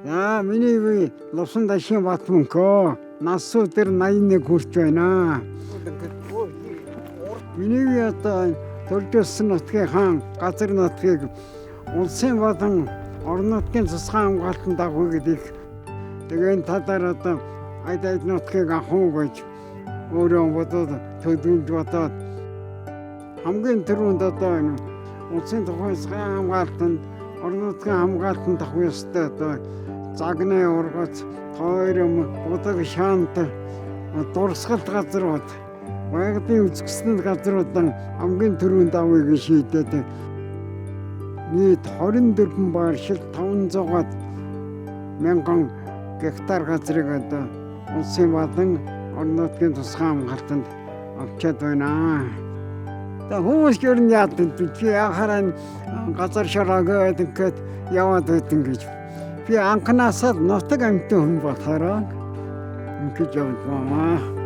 Миний үе Лувсан Дашин Батмөнкөө. Насуу дээр 81 хүрч байна. Миний үе одоо Төрөлсөн нутгийн хаан газар нутгийг улсын болон орон нутгийн засгийн хамгаалтанд авах гэдэг. Тэгээд талаар одоо айд нутгийг авах гэж өөрөө бодоод төлөвлөж бодоод хамгийн түрүүнд одоо энэ улсын тухайн засгийн хамгаалтанд орон нутгийн хамгаалтанд авах ёстой одоо загны ургац тойром удаг шаант дурсгалт газрууд байгалийн үзэсгэлэнт газруудын хамгийн түрүүнд авъя гэж шийдээд нийт 24 баашил 500-аад мянган гектар газрыг одоо улсын болон орон нутгийн тусгай хамгаалтанд авчиад байна. Тэгээ хүмүүс ер нь яадаг чи яхаар газар шараагаа гэдэг яваад байдсан гэж. Би анхнаасаа нутаг амьтан хүн болохоор ингэж явж байна.